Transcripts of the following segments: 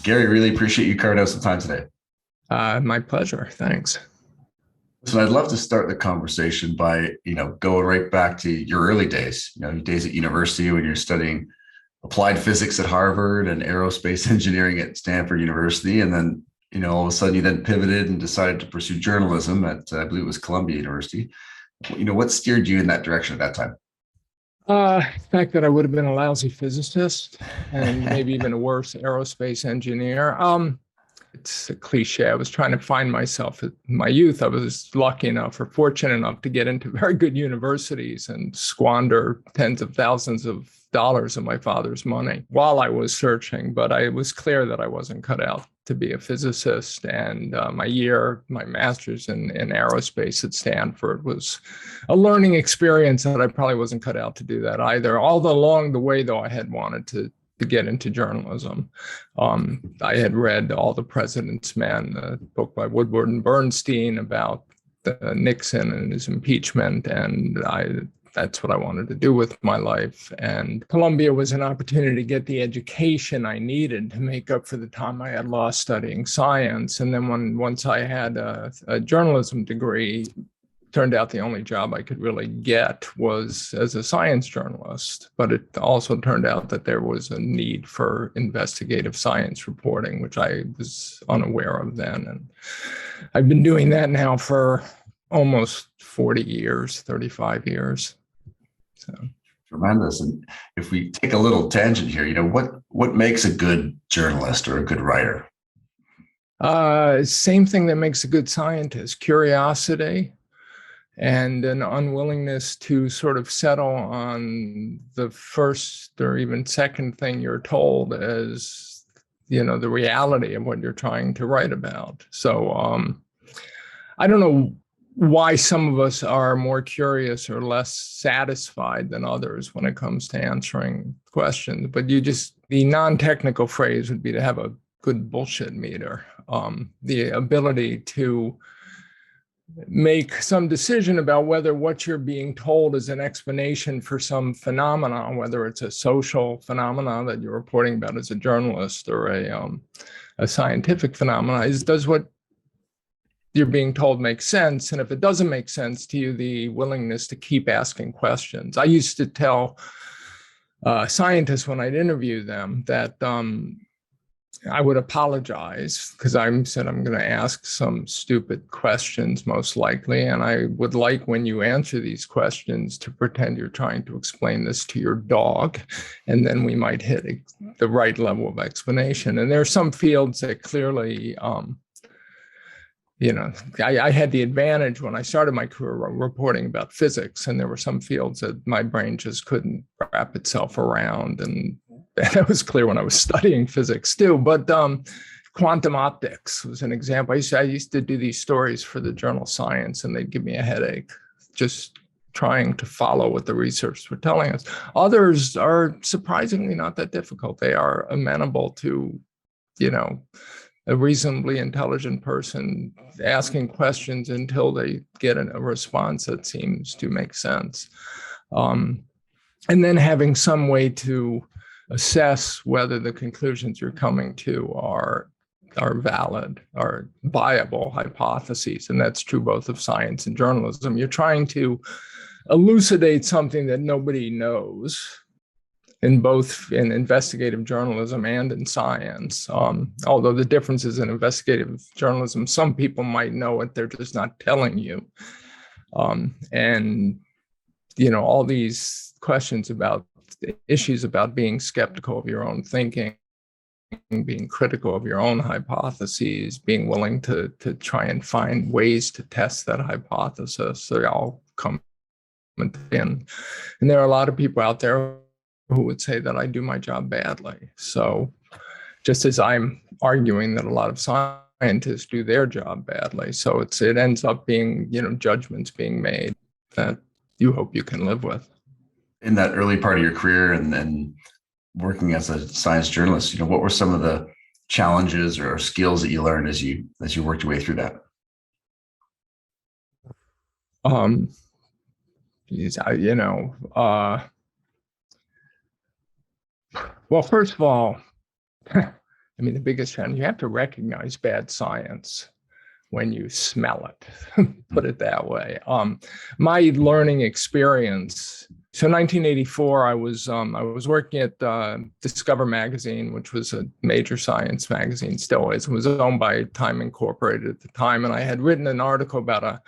Gary, really appreciate you carving out some time today. My pleasure. Thanks. So I'd love to start the conversation by, going right back to your early days, your days at university when you're studying applied physics at Harvard and aerospace engineering at Stanford University. And then, all of a sudden you then pivoted and decided to pursue journalism at, I believe it was Columbia University. What steered you in that direction at that time? The fact that I would have been a lousy physicist and maybe even a worse aerospace engineer. It's a cliche. I was trying to find myself in my youth. I was lucky enough or fortunate enough to get into very good universities and squander tens of thousands of dollars of my father's money while I was searching. But it was clear that I wasn't cut out to be a physicist. And my master's in aerospace at Stanford was a learning experience that I probably wasn't cut out to do that either. All along the way, though, I had wanted to get into journalism. I had read All the President's Men, a book by Woodward and Bernstein about Nixon and his impeachment, and that's what I wanted to do with my life. And Columbia was an opportunity to get the education I needed to make up for the time I had lost studying science. And then once I had a journalism degree, turned out the only job I could really get was as a science journalist. But it also turned out that there was a need for investigative science reporting, which I was unaware of then. And I've been doing that now for almost 40 years, 35 years. So tremendous. And if we take a little tangent here, what makes a good journalist or a good writer? Same thing that makes a good scientist: curiosity and an unwillingness to sort of settle on the first or even second thing you're told as, the reality of what you're trying to write about. So I don't know why some of us are more curious or less satisfied than others when it comes to answering questions, but the non-technical phrase would be to have a good bullshit meter, the ability to make some decision about whether what you're being told is an explanation for some phenomenon, whether it's a social phenomenon that you're reporting about as a journalist or a scientific phenomenon. Does what you're being told make sense? And if it doesn't make sense to you, the willingness to keep asking questions. I used to tell scientists when I'd interview them that I would apologize because I said I'm going to ask some stupid questions most likely, and I would like when you answer these questions to pretend you're trying to explain this to your dog, and then we might hit the right level of explanation. And there are some fields that clearly, I had the advantage when I started my career reporting about physics, and there were some fields that my brain just couldn't wrap itself around, and that was clear when I was studying physics too. But quantum optics was an example. I used to do these stories for the journal Science, and they'd give me a headache just trying to follow what the researchers were telling us. Others are surprisingly not that difficult. They are amenable to, a reasonably intelligent person asking questions until they get a response that seems to make sense. And then having some way to assess whether the conclusions you're coming to are valid, are viable hypotheses. And that's true both of science and journalism. You're trying to elucidate something that nobody knows in both in investigative journalism and in science. Although the differences in investigative journalism, some people might know it, they're just not telling you. And all these questions about issues about being skeptical of your own thinking, being critical of your own hypotheses, being willing to try and find ways to test that hypothesis. So they all come in. And there are a lot of people out there who would say that I do my job badly. So just as I'm arguing that a lot of scientists do their job badly. So it ends up being, judgments being made that you hope you can live with. In that early part of your career and then working as a science journalist, what were some of the challenges or skills that you learned as you worked your way through that? Well, first of all, I mean, the biggest challenge, you have to recognize bad science when you smell it, put it that way. My learning experience. So 1984, I was working at Discover magazine, which was a major science magazine, still is. It was owned by Time Incorporated at the time. And I had written an article about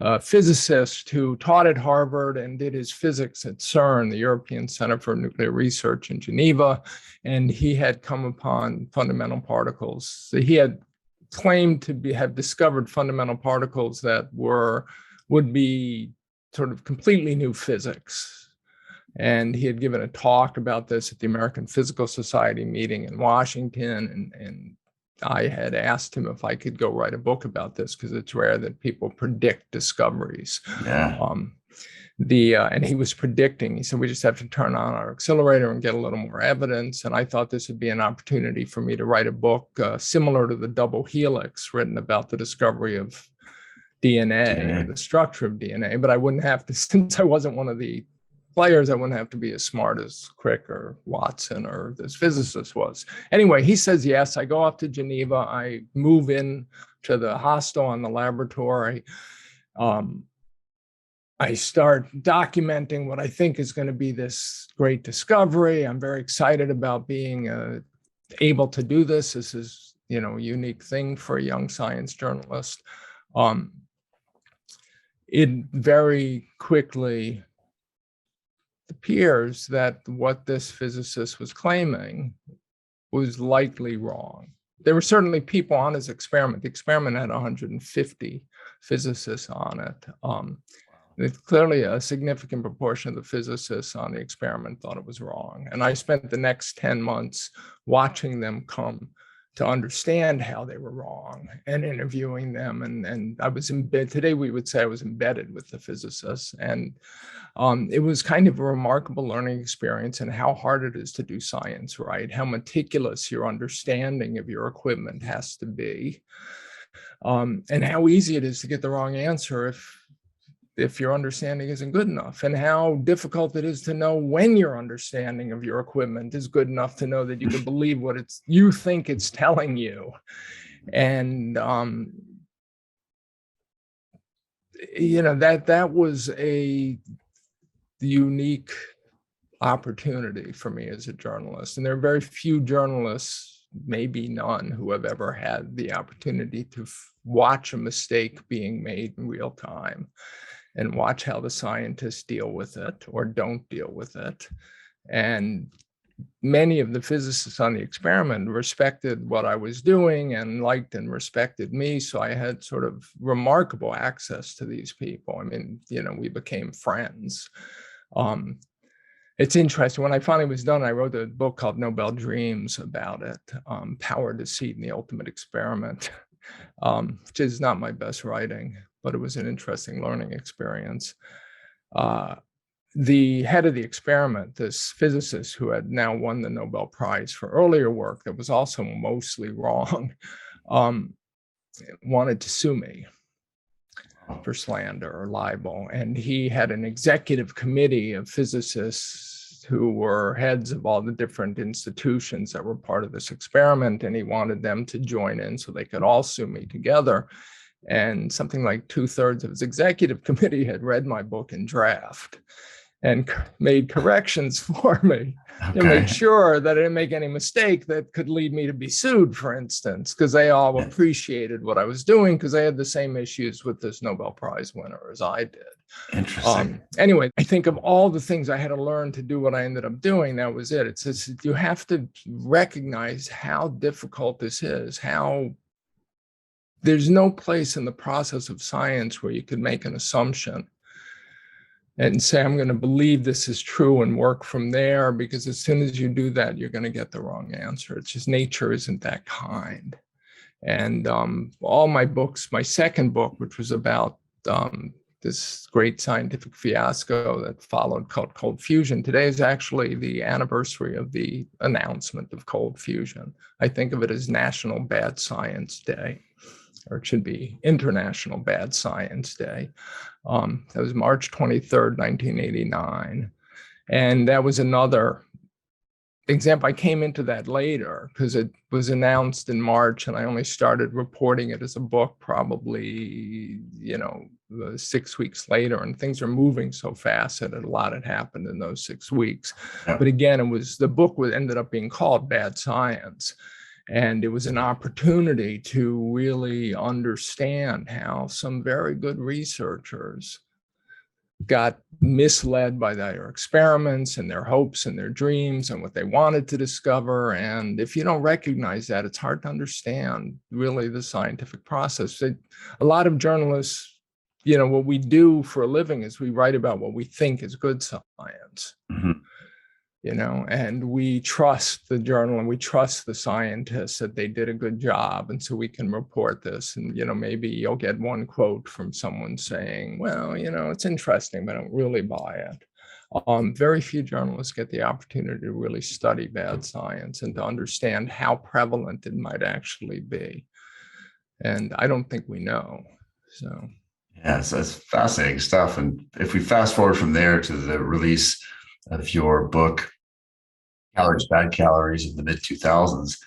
a physicist who taught at Harvard and did his physics at CERN, the European Center for Nuclear Research in Geneva. And he had come upon fundamental particles. So he had claimed to have discovered fundamental particles that would be sort of completely new physics. And he had given a talk about this at the American Physical Society meeting in Washington. And I had asked him if I could go write a book about this, because it's rare that people predict discoveries. Yeah. And he was predicting, he said, we just have to turn on our accelerator and get a little more evidence. And I thought this would be an opportunity for me to write a book similar to the double helix, written about the discovery of DNA. Or the structure of DNA. But I wouldn't have to, since I wasn't one of the players, I wouldn't have to be as smart as Crick or Watson or this physicist was. Anyway, he says yes. I go off to Geneva. I move in to the hostel in the laboratory. I start documenting what I think is going to be this great discovery. I'm very excited about being able to do this. This is, a unique thing for a young science journalist. It very quickly appears that what this physicist was claiming was likely wrong. There were certainly people on his experiment. The experiment had 150 physicists on it. Clearly, a significant proportion of the physicists on the experiment thought it was wrong. And I spent the next 10 months watching them come to understand how they were wrong and interviewing them. And I was embedded, today we would say I was embedded with the physicists. And it was kind of a remarkable learning experience, and how hard it is to do science right, how meticulous your understanding of your equipment has to be, and how easy it is to get the wrong answer if your understanding isn't good enough, and how difficult it is to know when your understanding of your equipment is good enough to know that you can believe what you think it's telling you. And that was a unique opportunity for me as a journalist. And there are very few journalists, maybe none, who have ever had the opportunity to watch a mistake being made in real time and watch how the scientists deal with it or don't deal with it. And many of the physicists on the experiment respected what I was doing and liked and respected me. So I had sort of remarkable access to these people. I mean, we became friends. It's interesting. When I finally was done, I wrote a book called Nobel Dreams about it, Power, Deceit, and the Ultimate Experiment, which is not my best writing, but it was an interesting learning experience. The head of the experiment, this physicist who had now won the Nobel Prize for earlier work that was also mostly wrong, wanted to sue me for slander or libel. And he had an executive committee of physicists who were heads of all the different institutions that were part of this experiment. And he wanted them to join in so they could all sue me together. And something like 2/3 of his executive committee had read my book in draft and made corrections for me to make sure that I didn't make any mistake that could lead me to be sued, for instance, because they all appreciated what I was doing, because they had the same issues with this Nobel Prize winner as I did. Interesting. Anyway, I think of all the things I had to learn to do what I ended up doing, that was it. It's just, you have to recognize how difficult this is, how there's no place in the process of science where you could make an assumption and say, I'm going to believe this is true and work from there, because as soon as you do that, you're going to get the wrong answer. It's just nature isn't that kind. And all my books, my second book, which was about this great scientific fiasco that followed called cold fusion, today is actually the anniversary of the announcement of cold fusion. I think of it as National Bad Science Day, or it should be International Bad Science Day. That was March 23rd, 1989. And that was another example, I came into that later because it was announced in March and I only started reporting it as a book probably, 6 weeks later, and things are moving so fast that a lot had happened in those 6 weeks. Yeah. But again, the book ended up being called Bad Science. And it was an opportunity to really understand how some very good researchers got misled by their experiments and their hopes and their dreams and what they wanted to discover. And if you don't recognize that, it's hard to understand really the scientific process. A lot of journalists, what we do for a living is we write about what we think is good science. Mm-hmm. And we trust the journal and we trust the scientists that they did a good job. And so we can report this. And, maybe you'll get one quote from someone saying, well, it's interesting, but I don't really buy it. Very few journalists get the opportunity to really study bad science and to understand how prevalent it might actually be. And I don't think we know. So. Yes, that's fascinating stuff. And if we fast forward from there to the release of your book, Calories, Bad Calories, in the mid 2000s,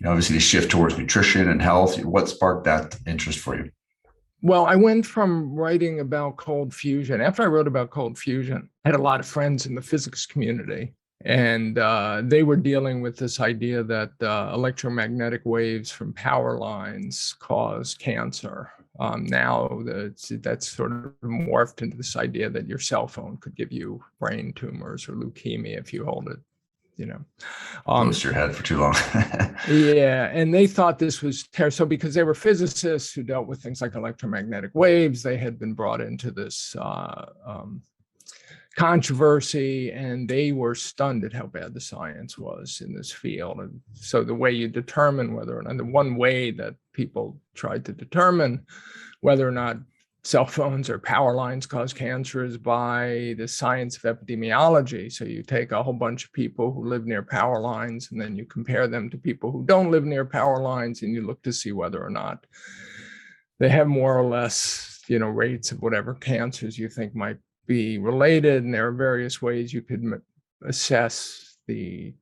obviously the shift towards nutrition and health. What sparked that interest for you? Well, I went from writing about cold fusion. After I wrote about cold fusion, I had a lot of friends in the physics community, and they were dealing with this idea that electromagnetic waves from power lines cause cancer. Now that's sort of morphed into this idea that your cell phone could give you brain tumors or leukemia if you hold it, Close your head for too long. Yeah, and they thought this was terrible. So because they were physicists who dealt with things like electromagnetic waves, they had been brought into this controversy, and they were stunned at how bad the science was in this field. And so the way you determine whether or not, the one way that people tried to determine whether or not cell phones or power lines cause cancer is by the science of epidemiology. So you take a whole bunch of people who live near power lines, and then you compare them to people who don't live near power lines, and you look to see whether or not they have more or less, rates of whatever cancers you think might be related. And there are various ways you could assess the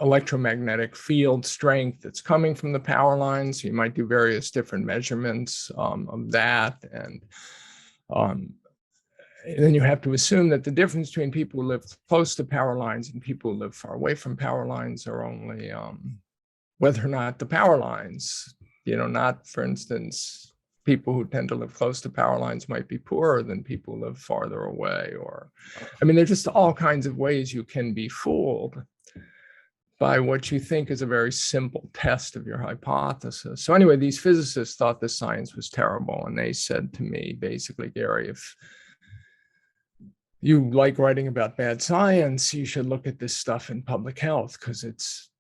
electromagnetic field strength that's coming from the power lines. So you might do various different measurements of that. And then you have to assume that the difference between people who live close to power lines and people who live far away from power lines are only whether or not the power lines, not, for instance, people who tend to live close to power lines might be poorer than people who live farther away. Or, there's just all kinds of ways you can be fooled by what you think is a very simple test of your hypothesis. So anyway, these physicists thought the science was terrible. And they said to me, basically, Gary, if you like writing about bad science, you should look at this stuff in public health because it's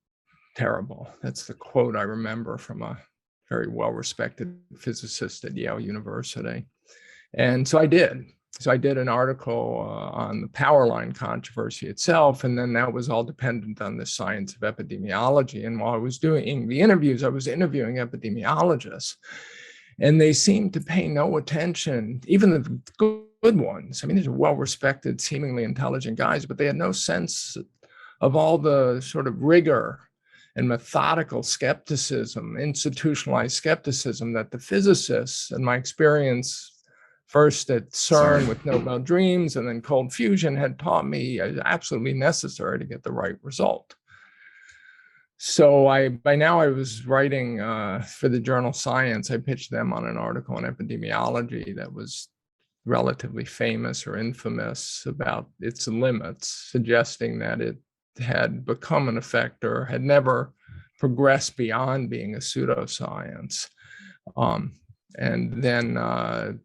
terrible. That's the quote I remember from a very well-respected physicist at Yale University. And so I did. So I did an article on the power line controversy itself, and then that was all dependent on the science of epidemiology. And while I was doing the interviews, I was interviewing epidemiologists, and they seemed to pay no attention, even the good ones. These are well-respected, seemingly intelligent guys, but they had no sense of all the sort of rigor and methodical skepticism, institutionalized skepticism that the physicists, in my experience, first at CERN with Nobel Dreams and then cold fusion, had taught me is absolutely necessary to get the right result. So by now I was writing for the journal Science. I pitched them on an article on epidemiology that was relatively famous or infamous about its limits, suggesting that it had become an effect or had never progressed beyond being a pseudoscience. And then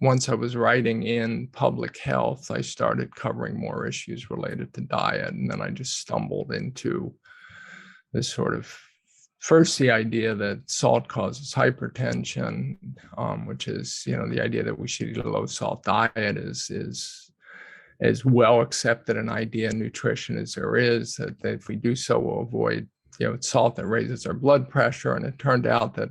once I was writing in public health, I started covering more issues related to diet. And then I just stumbled into this sort of, first, the idea that salt causes hypertension, which is, the idea that we should eat a low salt diet is as well accepted an idea in nutrition as there is, that if we do so, we'll avoid, it's salt that raises our blood pressure. And it turned out that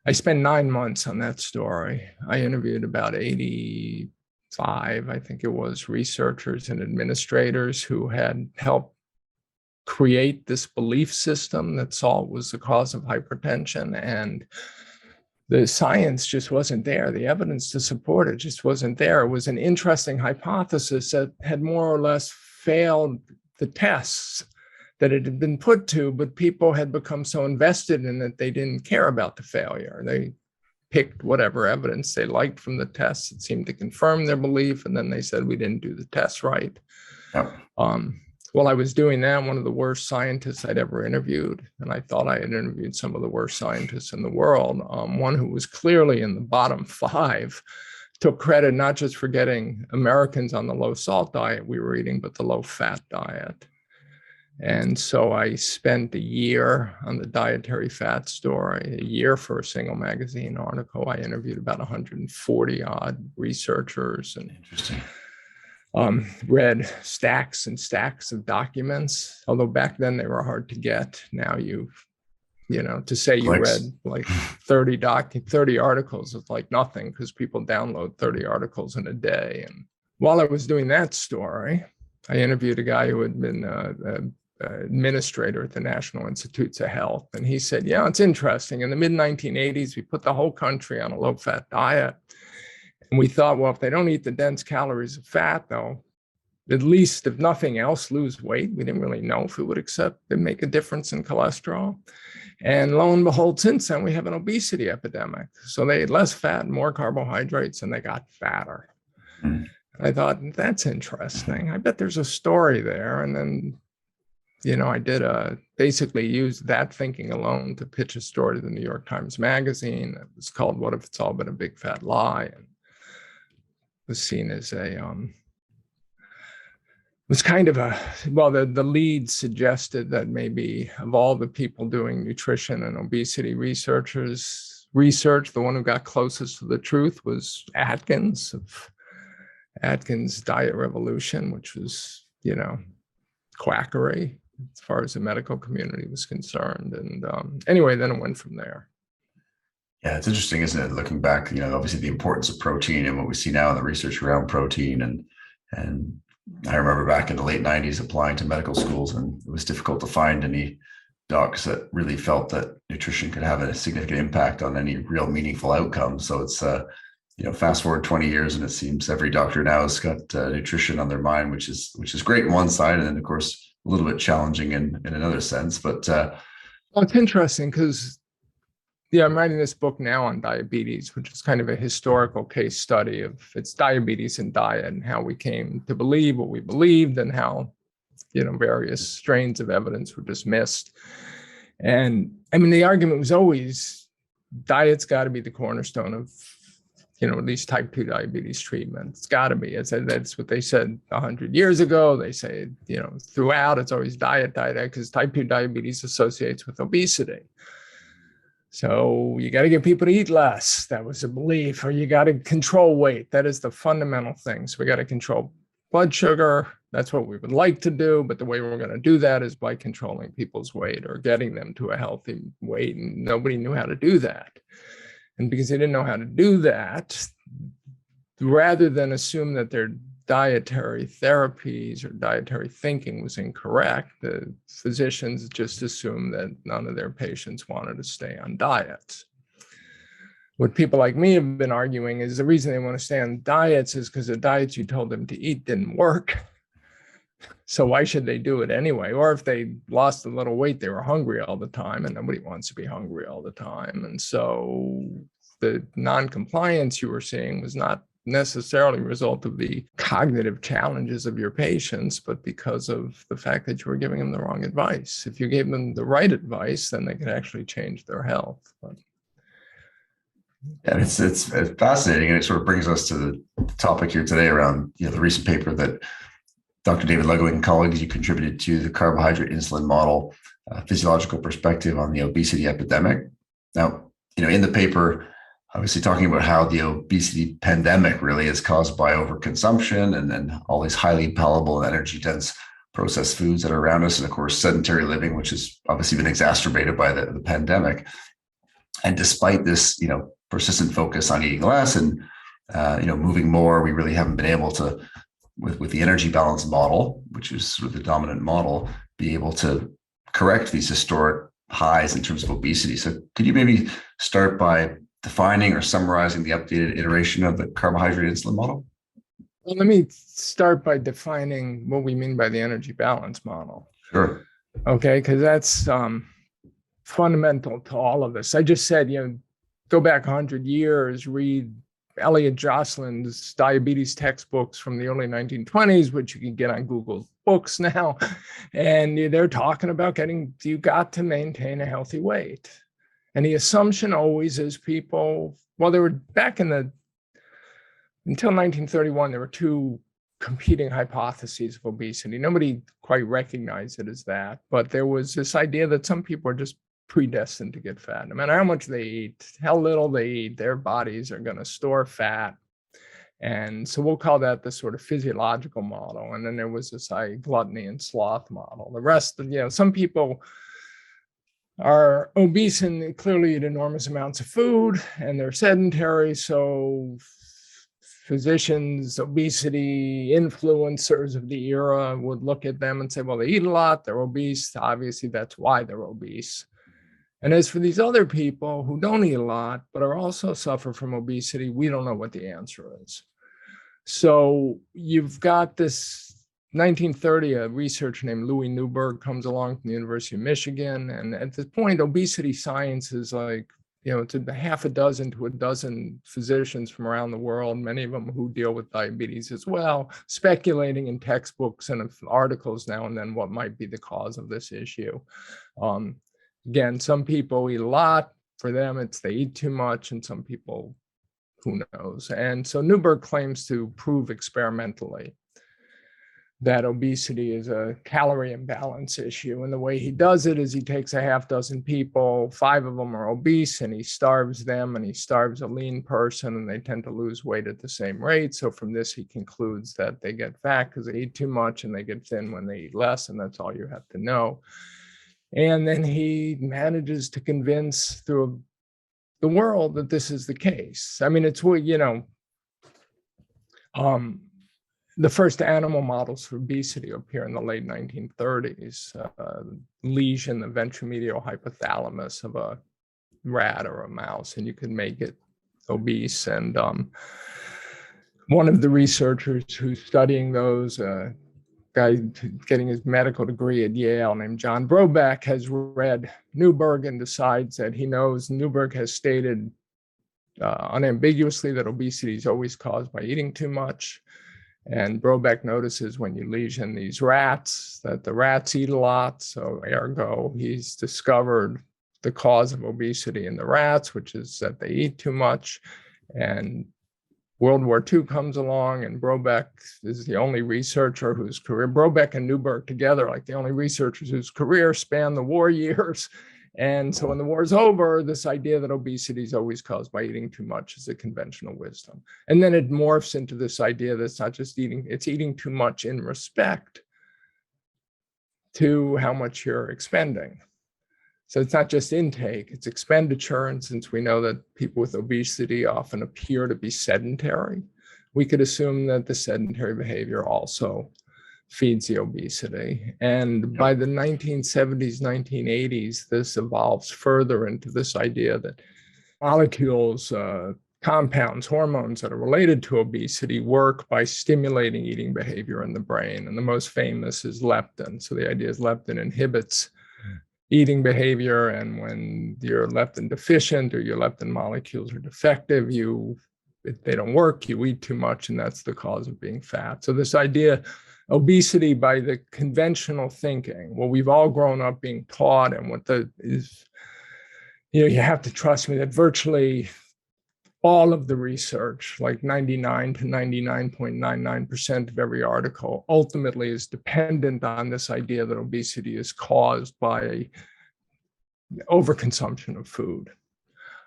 I spent 9 months on that story. I interviewed about 85, I think it was, researchers and administrators who had helped create this belief system that salt was the cause of hypertension, and the science just wasn't there. The evidence to support it just wasn't there. It was an interesting hypothesis that had more or less failed the tests that it had been put to, but people had become so invested in it, they didn't care about the failure. They picked whatever evidence they liked from the tests that seemed to confirm their belief, and then they said, we didn't do the test right. Yep. While I was doing that, one of the worst scientists I'd ever interviewed, and I thought I had interviewed some of the worst scientists in the world, one who was clearly in the bottom 5, took credit not just for getting Americans on the low salt diet we were eating, but the low fat diet. And so I spent a year on the dietary fat story, a year for a single magazine article. I interviewed about 140 odd researchers and Interesting. Read stacks and stacks of documents, although back then they were hard to get. Now to say you read like 30 articles is like nothing, because people download 30 articles in a day. And while I was doing that story, I interviewed a guy who had been administrator at the National Institutes of Health. And he said, yeah, it's interesting. In the mid-1980s, we put the whole country on a low-fat diet. And we thought, well, if they don't eat the dense calories of fat, they'll at least, if nothing else, lose weight. We didn't really know if it would make a difference in cholesterol. And lo and behold, since then, we have an obesity epidemic. So they ate less fat and more carbohydrates, and they got fatter. Mm. I thought, that's interesting. I bet there's a story there. And then, I did basically used that thinking alone to pitch a story to the New York Times Magazine. It was called "What If It's All Been a Big Fat Lie?" And was seen as the lead suggested that maybe of all the people doing nutrition and obesity research, the one who got closest to the truth was Atkins of Atkins' Diet Revolution, which was, quackery as far as the medical community was concerned. And anyway, then it went from there. Yeah, it's interesting, isn't it? Looking back, obviously the importance of protein and what we see now in the research around protein. And I remember back in the late 90s applying to medical schools, and it was difficult to find any docs that really felt that nutrition could have a significant impact on any real meaningful outcome. So it's, fast forward 20 years, and it seems every doctor now has got nutrition on their mind, which is great on one side, and then of course a little bit challenging in another sense. But well, it's interesting because I'm writing this book now on diabetes, which is kind of a historical case study of its diabetes and diet and how we came to believe what we believed, and how various strains of evidence were dismissed. And I mean, the argument was always diet's got to be the cornerstone of at least type 2 diabetes treatment. It's got to be. That's what they said 100 years ago. They say, throughout, it's always diet, because type 2 diabetes associates with obesity. So you got to get people to eat less. That was a belief. Or you got to control weight. That is the fundamental thing. So we got to control blood sugar. That's what we would like to do. But the way we're going to do that is by controlling people's weight or getting them to a healthy weight. And nobody knew how to do that. And because they didn't know how to do that, rather than assume that their dietary therapies or dietary thinking was incorrect, the physicians just assumed that none of their patients wanted to stay on diets. What people like me have been arguing is the reason they want to stay on diets is because the diets you told them to eat didn't work. So why should they do it anyway? Or if they lost a little weight, they were hungry all the time, and nobody wants to be hungry all the time. And so the non-compliance you were seeing was not necessarily a result of the cognitive challenges of your patients, but because of the fact that you were giving them the wrong advice. If you gave them the right advice, then they could actually change their health. And it's fascinating, and it sort of brings us to the topic here today around the recent paper that Dr. David Ludwig and colleagues, you contributed to, the Carbohydrate-Insulin Model, physiological perspective on the obesity epidemic. Now, in the paper, obviously talking about how the obesity pandemic really is caused by overconsumption and then all these highly palatable and energy-dense processed foods that are around us, and of course, sedentary living, which has obviously been exacerbated by the pandemic. And despite this, persistent focus on eating less and, moving more, we really haven't been able to, with the energy balance model, which is sort of the dominant model, be able to correct these historic highs in terms of obesity. So could you maybe start by defining or summarizing the updated iteration of the carbohydrate insulin model? Well, let me start by defining what we mean by the energy balance model. Sure. Okay, because that's fundamental to all of this. I just said, go back 100 years, read Elliot Jocelyn's diabetes textbooks from the early 1920s, which you can get on Google Books now. And they're talking about you got to maintain a healthy weight. And the assumption always is they were until 1931, there were two competing hypotheses of obesity. Nobody quite recognized it as that, but there was this idea that some people are just predestined to get fat. No matter how much they eat, how little they eat, their bodies are going to store fat. And so we'll call that the sort of physiological model. And then there was this gluttony and sloth model. The rest, some people are obese and clearly eat enormous amounts of food, and they're sedentary. So physicians, obesity influencers of the era would look at them and say, well, they eat a lot, they're obese. Obviously, that's why they're obese. And as for these other people who don't eat a lot, but are also suffer from obesity, we don't know what the answer is. So you've got this 1930, a researcher named Louis Newberg comes along from the University of Michigan. And at this point, obesity science is it's a half a dozen to a dozen physicians from around the world, many of them who deal with diabetes as well, speculating in textbooks and articles now and then what might be the cause of this issue. Again, some people eat a lot. For them, they eat too much, and some people, who knows? And so Newberg claims to prove experimentally that obesity is a calorie imbalance issue. And the way he does it is he takes a half dozen people, 5 of them are obese, and he starves them, and he starves a lean person, and they tend to lose weight at the same rate. So from this, he concludes that they get fat because they eat too much, and they get thin when they eat less, and that's all you have to know. And then he manages to convince through the world that this is the case. I mean, it's what, the first animal models for obesity appear in the late 1930s. Lesion, the ventromedial hypothalamus of a rat or a mouse, and you can make it obese. And one of the researchers who's studying those, guy getting his medical degree at Yale named John Brobeck, has read Newberg and decides that he knows Newberg has stated unambiguously that obesity is always caused by eating too much. And Brobeck notices when you lesion these rats that the rats eat a lot. So ergo, he's discovered the cause of obesity in the rats, which is that they eat too much. And World War II comes along, and Brobeck is the only researcher whose career, Brobeck and Newberg together, like the only researchers whose career span the war years. And so when the war's over, this idea that obesity is always caused by eating too much is a conventional wisdom. And then it morphs into this idea that it's not just eating, it's eating too much in respect to how much you're expending. So it's not just intake, it's expenditure. And since we know that people with obesity often appear to be sedentary, we could assume that the sedentary behavior also feeds the obesity. And by the 1970s, 1980s, this evolves further into this idea that molecules, compounds, hormones that are related to obesity work by stimulating eating behavior in the brain. And the most famous is leptin. So the idea is leptin inhibits eating behavior, and when you're leptin deficient or your leptin molecules are defective, they don't work, you eat too much, and that's the cause of being fat. So this idea, obesity by the conventional thinking, what we've all grown up being taught, and you have to trust me that virtually all of the research, like 99 to 99.99% of every article, ultimately is dependent on this idea that obesity is caused by overconsumption of food.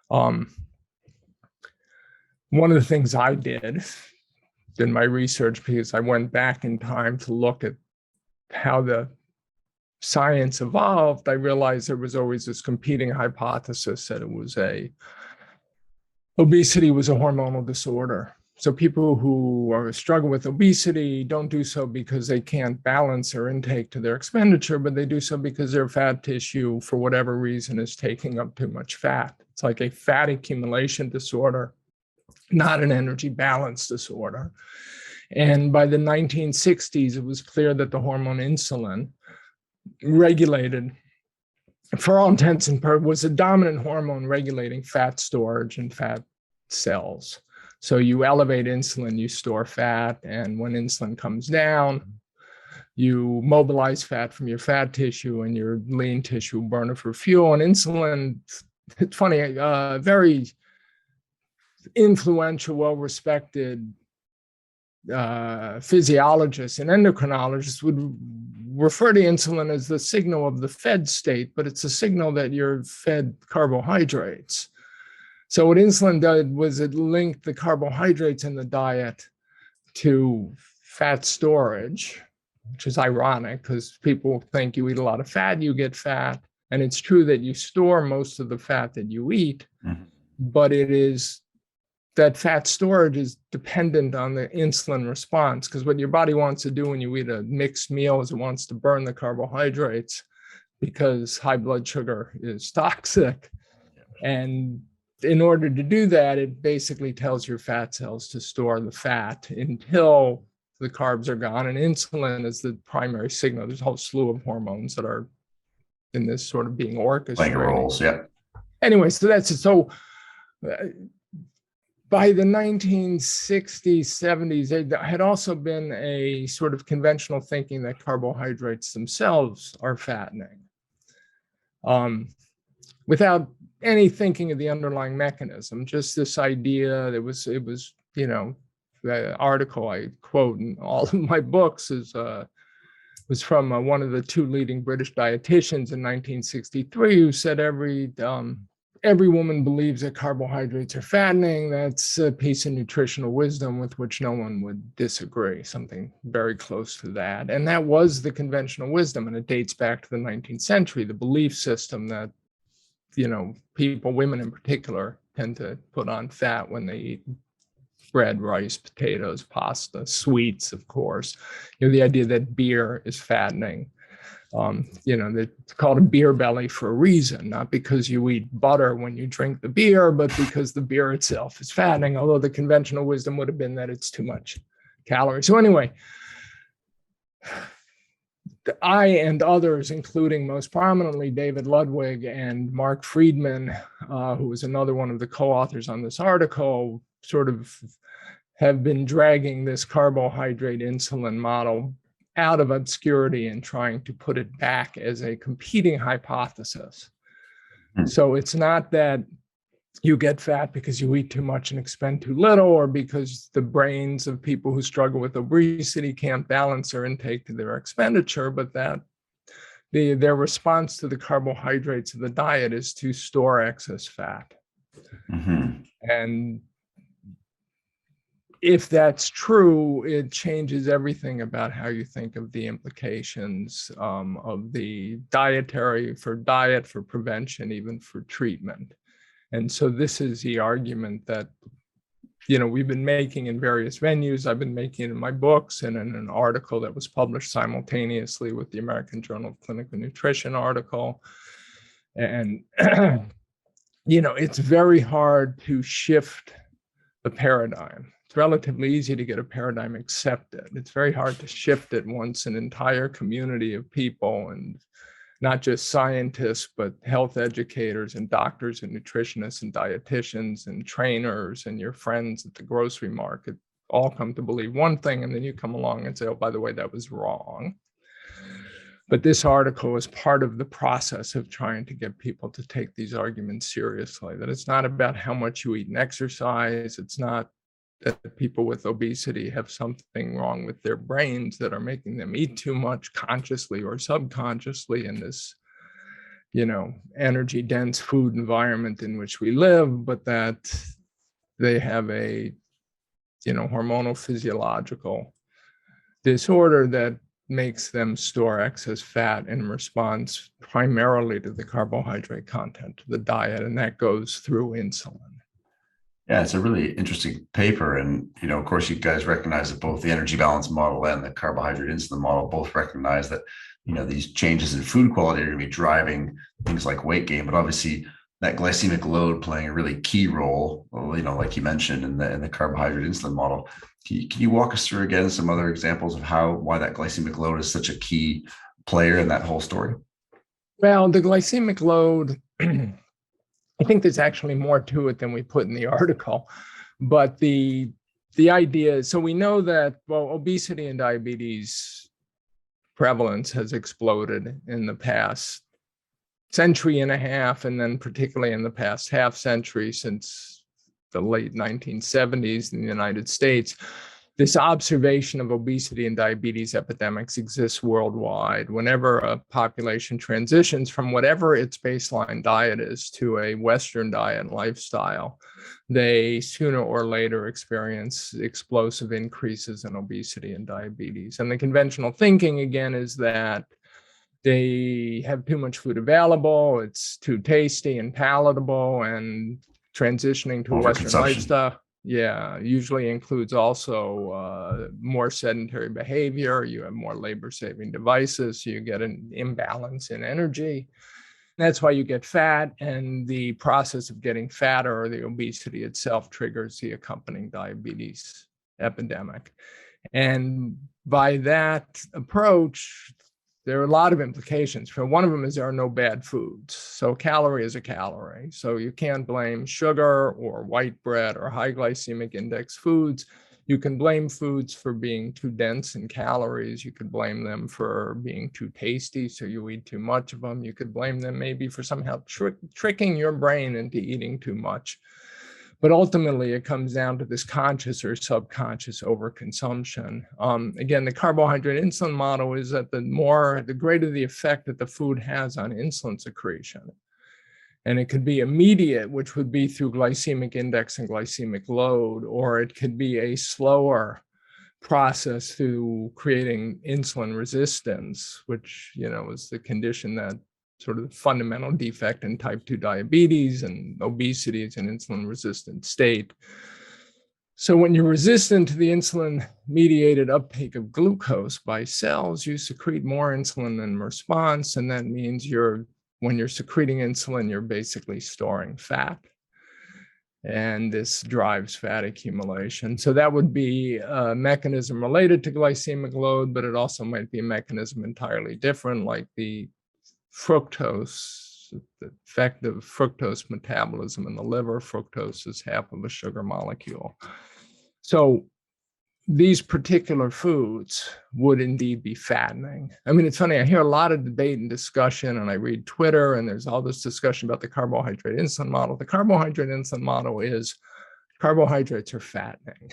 One of the things I did in my research, because I went back in time to look at how the science evolved, I realized there was always this competing hypothesis that obesity was a hormonal disorder. So people who are struggling with obesity don't do so because they can't balance their intake to their expenditure, but they do so because their fat tissue, for whatever reason, is taking up too much fat. It's like a fat accumulation disorder, not an energy balance disorder. And by the 1960s, it was clear that the hormone insulin regulated, for all intents and purposes, was a dominant hormone regulating fat storage and fat cells. So you elevate insulin, you store fat, and when insulin comes down, you mobilize fat from your fat tissue and your lean tissue burn it for fuel. And insulin, it's funny, very influential, well-respected physiologists and endocrinologists would refer to insulin as the signal of the fed state, but it's a signal that you're fed carbohydrates. So what insulin did was it linked the carbohydrates in the diet to fat storage, which is ironic because people think you eat a lot of fat, you get fat. And it's true that you store most of the fat that you eat, but it is that fat storage is dependent on the insulin response, because what your body wants to do when you eat a mixed meal is it wants to burn the carbohydrates because high blood sugar is toxic. And in order to do that, it basically tells your fat cells to store the fat until the carbs are gone. And insulin is the primary signal. There's a whole slew of hormones that are in this sort of being orchestrated. Playing roles, yeah. Anyway, so that's it. So by the 1960s, 70s, there had also been a sort of conventional thinking that carbohydrates themselves are fattening, without any thinking of the underlying mechanism. Just this idea that it was, you know, the article I quote in all of my books was from one of the two leading British dietitians in 1963, who said every woman believes that carbohydrates are fattening. That's a piece of nutritional wisdom with which no one would disagree, something very close to that. And that was the conventional wisdom, and it dates back to the 19th century, the belief system that, you know, people, women in particular, tend to put on fat when they eat bread, rice, potatoes, pasta, sweets, of course. You know, the idea that beer is fattening. You know, it's called a beer belly for a reason, not because you eat butter when you drink the beer, but because the beer itself is fattening, although the conventional wisdom would have been that it's too much calories. So anyway, I and others, including most prominently David Ludwig and Marc Friedman, who was another one of the co-authors on this article, sort of have been dragging this carbohydrate-insulin model out of obscurity and trying to put it back as a competing hypothesis. So it's not that you get fat because you eat too much and expend too little, or because the brains of people who struggle with obesity can't balance their intake to their expenditure, but that their response to the carbohydrates of the diet is to store excess fat. And if that's true, it changes everything about how you think of the implications of the dietary, for diet, for prevention, even for treatment. And so this is the argument that, you know, we've been making in various venues. I've been making it in my books and in an article that was published simultaneously with the American Journal of Clinical Nutrition article. And, you know, it's very hard to shift the paradigm. It's relatively easy to get a paradigm accepted. It's very hard to shift it once an entire community of people, and not just scientists, but health educators and doctors and nutritionists and dietitians and trainers and your friends at the grocery market all come to believe one thing, and then you come along and say, oh, by the way, that was wrong. But this article is part of the process of trying to get people to take these arguments seriously, that it's not about how much you eat and exercise. It's not that people with obesity have something wrong with their brains that are making them eat too much consciously or subconsciously in this, you know, energy dense food environment in which we live, but that they have a, you know, hormonal physiological disorder that makes them store excess fat in response primarily to the carbohydrate content of the diet, and that goes through insulin. Yeah, it's a really interesting paper. And, of course, you guys recognize that both the energy balance model and the carbohydrate insulin model both recognize that, these changes in food quality are going to be driving things like weight gain, but obviously that glycemic load playing a really key role, like you mentioned in the carbohydrate insulin model. Can you walk us through again some other examples of why that glycemic load is such a key player in that whole story? Well, the glycemic load, I think there's actually more to it than we put in the article, but the idea is, so we know that, well, obesity and diabetes prevalence has exploded in the past century and a half, and then particularly in the past half century since the late 1970s in the United States. This observation of obesity and diabetes epidemics exists worldwide. Whenever a population transitions from whatever its baseline diet is to a Western diet and lifestyle, they sooner or later experience explosive increases in obesity and diabetes. And the conventional thinking, again, is that they have too much food available, it's too tasty and palatable, and transitioning to a Western lifestyle, usually includes also more sedentary behavior. You have more labor-saving devices, so you get an imbalance in energy. That's why you get fat, and the process of getting fatter or the obesity itself triggers the accompanying diabetes epidemic. And by that approach, there are a lot of implications. For one of them is there are no bad foods. So calorie is a calorie. So you can't blame sugar or white bread or high glycemic index foods. You can blame foods for being too dense in calories. You could blame them for being too tasty, so you eat too much of them. You could blame them maybe for somehow tricking your brain into eating too much. But ultimately, it comes down to this conscious or subconscious overconsumption. Again, the carbohydrate insulin model is that the greater the effect that the food has on insulin secretion. And it could be immediate, which would be through glycemic index and glycemic load, or it could be a slower process through creating insulin resistance, which, is the condition that sort of the fundamental defect in type 2 diabetes, and obesity is an insulin resistant state. So when you're resistant to the insulin mediated uptake of glucose by cells, you secrete more insulin in response. And that means when you're secreting insulin, you're basically storing fat. And this drives fat accumulation. So that would be a mechanism related to glycemic load, but it also might be a mechanism entirely different, like the fructose, the effect of fructose metabolism in the liver. Fructose is half of a sugar molecule. So these particular foods would indeed be fattening. I mean, it's funny, I hear a lot of debate and discussion, and I read Twitter, and there's all this discussion about the carbohydrate insulin model. The carbohydrate insulin model is carbohydrates are fattening.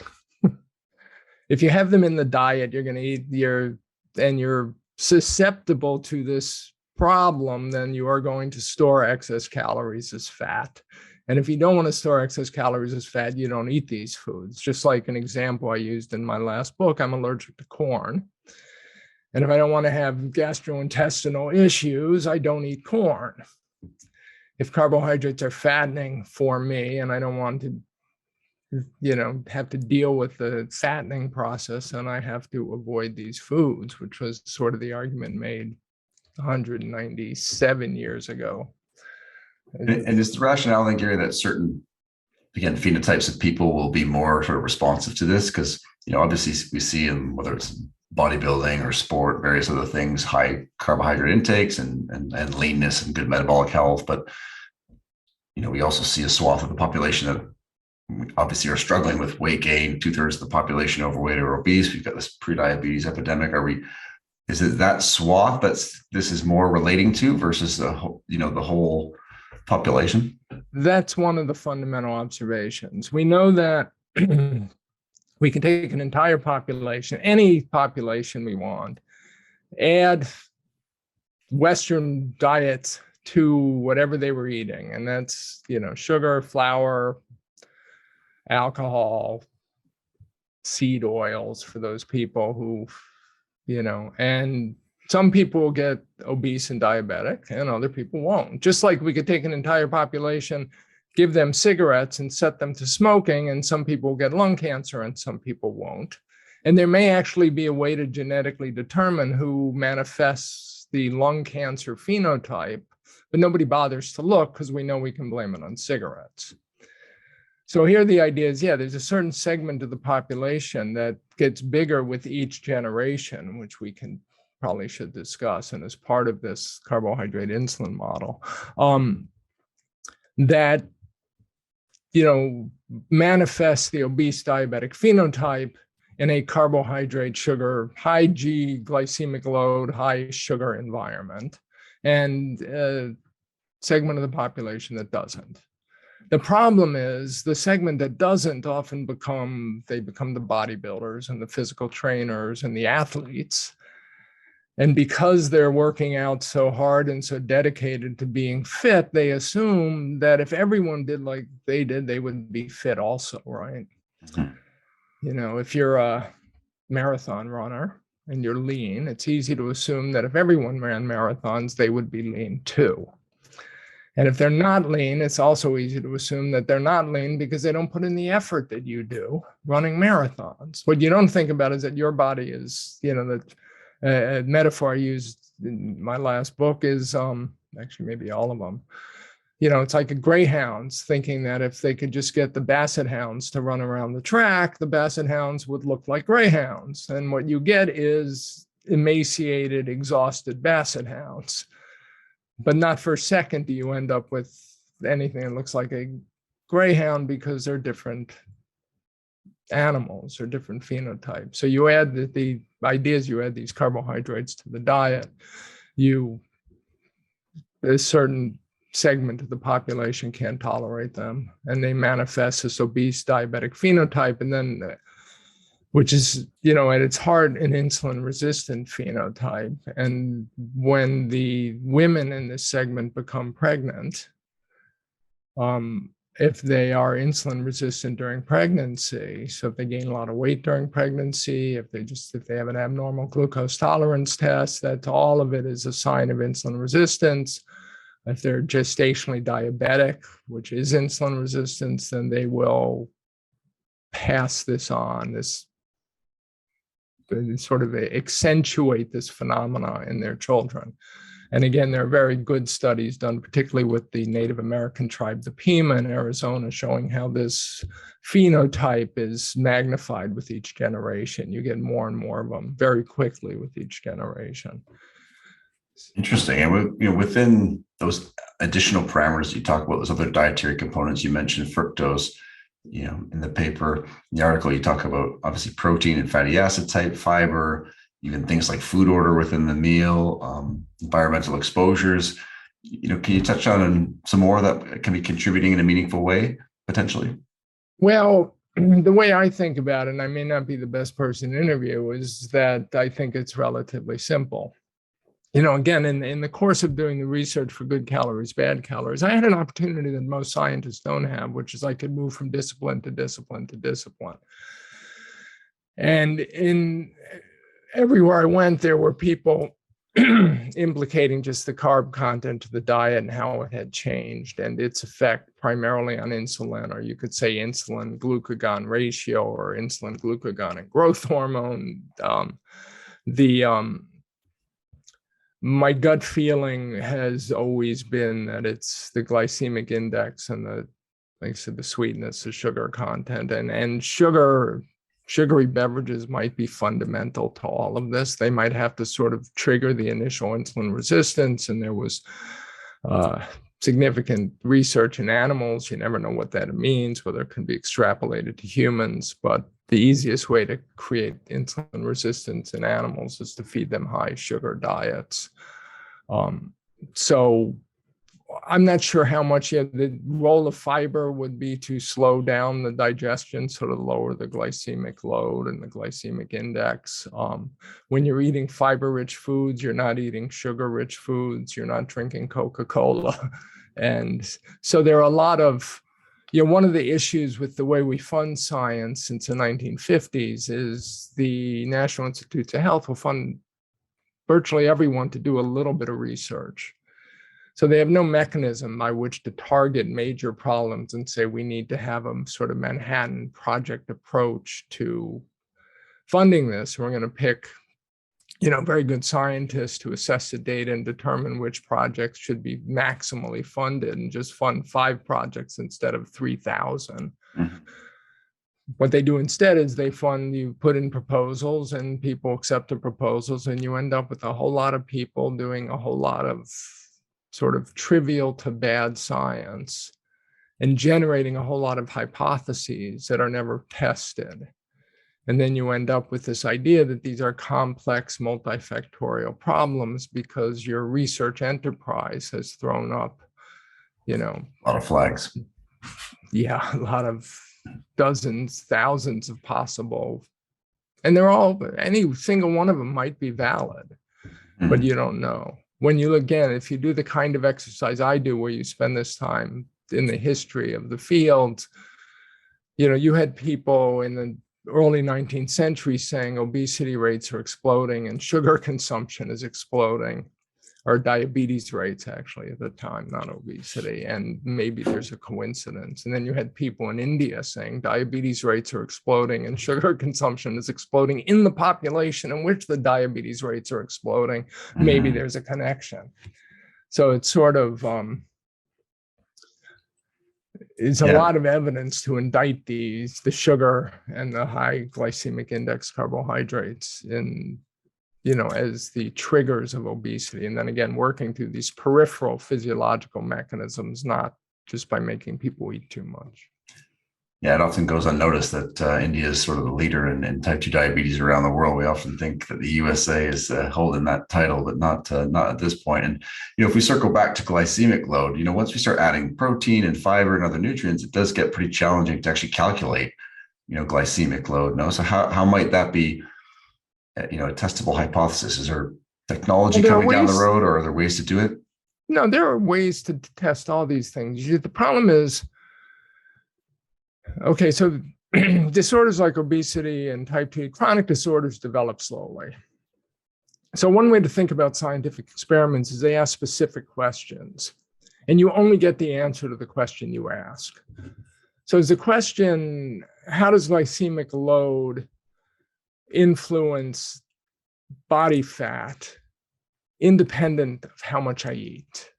If you have them in the diet, you're going to eat and you're susceptible to this problem, then you are going to store excess calories as fat. And if you don't want to store excess calories as fat, you don't eat these foods. Just like an example I used in my last book, I'm allergic to corn. And if I don't want to have gastrointestinal issues, I don't eat corn. If carbohydrates are fattening for me and I don't want to, have to deal with the fattening process, then I have to avoid these foods, which was sort of the argument made 197 years ago. And is the rationale then, Gary, that certain, again, phenotypes of people will be more sort of responsive to this? Because, obviously we see in whether it's bodybuilding or sport, various other things, high carbohydrate intakes and leanness and good metabolic health. But, we also see a swath of the population that obviously are struggling with weight gain, 2/3 of the population overweight or obese. We've got this prediabetes epidemic. Is it that swath this is more relating to versus the whole population? That's one of the fundamental observations. We know that we can take an entire population, any population we want, add Western diets to whatever they were eating. And that's, sugar, flour, alcohol, seed oils for those people who, and some people will get obese and diabetic and other people won't. Just like we could take an entire population, give them cigarettes and set them to smoking, and some people get lung cancer and some people won't. And there may actually be a way to genetically determine who manifests the lung cancer phenotype, but nobody bothers to look because we know we can blame it on cigarettes. So here the idea is, yeah, there's a certain segment of the population that gets bigger with each generation, which we can probably should discuss, and as part of this carbohydrate-insulin model, that, you know, manifests the obese diabetic phenotype in a carbohydrate, sugar, high G glycemic load, high sugar environment, and a segment of the population that doesn't. The problem is the segment that doesn't often become the bodybuilders and the physical trainers and the athletes. And because they're working out so hard and so dedicated to being fit, they assume that if everyone did like they did, they would be fit also, right? Mm-hmm. You know, if you're a marathon runner and you're lean, it's easy to assume that if everyone ran marathons, they would be lean too. And if they're not lean, it's also easy to assume that they're not lean because they don't put in the effort that you do running marathons. What you don't think about is that your body is, you know, a metaphor I used in my last book is actually maybe all of them. You know, it's like a greyhounds thinking that if they could just get the basset hounds to run around the track, the basset hounds would look like greyhounds. And what you get is emaciated, exhausted basset hounds. But not for a second do you end up with anything that looks like a greyhound because they're different animals or different phenotypes. So you add the ideas, you add these carbohydrates to the diet, a certain segment of the population can't tolerate them, and they manifest this obese diabetic phenotype, and then which is, you know, at its heart an insulin resistant phenotype. And when the women in this segment become pregnant, if they are insulin resistant during pregnancy, so if they gain a lot of weight during pregnancy, if they have an abnormal glucose tolerance test, that's all of it is a sign of insulin resistance. If they're gestationally diabetic, which is insulin resistance, then they will pass this on, this sort of accentuate this phenomena in their children. And again, there are very good studies done, particularly with the Native American tribe, the Pima in Arizona, showing how this phenotype is magnified with each generation. You get more and more of them very quickly with each generation. Interesting. And within those additional parameters you talk about, those other dietary components, you mentioned fructose. You know, in the paper, in the article, you talk about obviously protein and fatty acid type, fiber, even things like food order within the meal, environmental exposures. You know, can you touch on some more that can be contributing in a meaningful way, potentially? Well, the way I think about it, and I may not be the best person to interview, is that I think it's relatively simple. You know, again, in the course of doing the research for good calories, bad calories, I had an opportunity that most scientists don't have, which is I could move from discipline to discipline to discipline. And everywhere I went, there were people implicating just the carb content of the diet and how it had changed and its effect primarily on insulin, or you could say insulin glucagon ratio or insulin glucagon and growth hormone. My gut feeling has always been that it's the glycemic index and like I said, the sweetness, the sugar content, and sugary beverages might be fundamental to all of this. They might have to sort of trigger the initial insulin resistance. And there was significant research in animals. You never know what that means, whether it can be extrapolated to humans. But the easiest way to create insulin resistance in animals is to feed them high sugar diets. So I'm not sure how much the role of fiber would be to slow down the digestion, sort of lower the glycemic load and the glycemic index. When you're eating fiber-rich foods, you're not eating sugar-rich foods, you're not drinking Coca-Cola. And so there are a lot of, one of the issues with the way we fund science since the 1950s is the National Institutes of Health will fund virtually everyone to do a little bit of research. So they have no mechanism by which to target major problems and say we need to have a sort of Manhattan Project approach to funding this. We're going to pick, very good scientists to assess the data and determine which projects should be maximally funded and just fund 5 projects instead of 3,000. Mm-hmm. What they do instead is you put in proposals and people accept the proposals, and you end up with a whole lot of people doing a whole lot of sort of trivial to bad science and generating a whole lot of hypotheses that are never tested. And then you end up with this idea that these are complex multifactorial problems because your research enterprise has thrown up, a lot of flags. Yeah, a lot of dozens, thousands of possible, and any single one of them might be valid, but you don't know. When you, again, if you do the kind of exercise I do, where you spend this time in the history of the field, you had people in the early 19th century saying obesity rates are exploding and sugar consumption is exploding, or diabetes rates actually at the time, not obesity, and maybe there's a coincidence. And then you had people in India saying diabetes rates are exploding and sugar consumption is exploding in the population in which the diabetes rates are exploding. Maybe there's a connection. So it's sort of, it's a lot of evidence to indict the sugar and the high glycemic index carbohydrates as the triggers of obesity. And then again, working through these peripheral physiological mechanisms, not just by making people eat too much. Yeah, it often goes unnoticed that India is sort of the leader in type 2 diabetes around the world. We often think that the USA is holding that title, but not at this point. And, if we circle back to glycemic load, once we start adding protein and fiber and other nutrients, it does get pretty challenging to actually calculate, glycemic load. No, so how might that be, a testable hypothesis? Is there technology coming down the road, or are there ways to do it? No, there are ways to test all these things. The problem is, okay, so disorders like obesity and type 2 chronic disorders develop slowly. So one way to think about scientific experiments is they ask specific questions, and you only get the answer to the question you ask. So is the question, how does glycemic load influence body fat independent of how much I eat?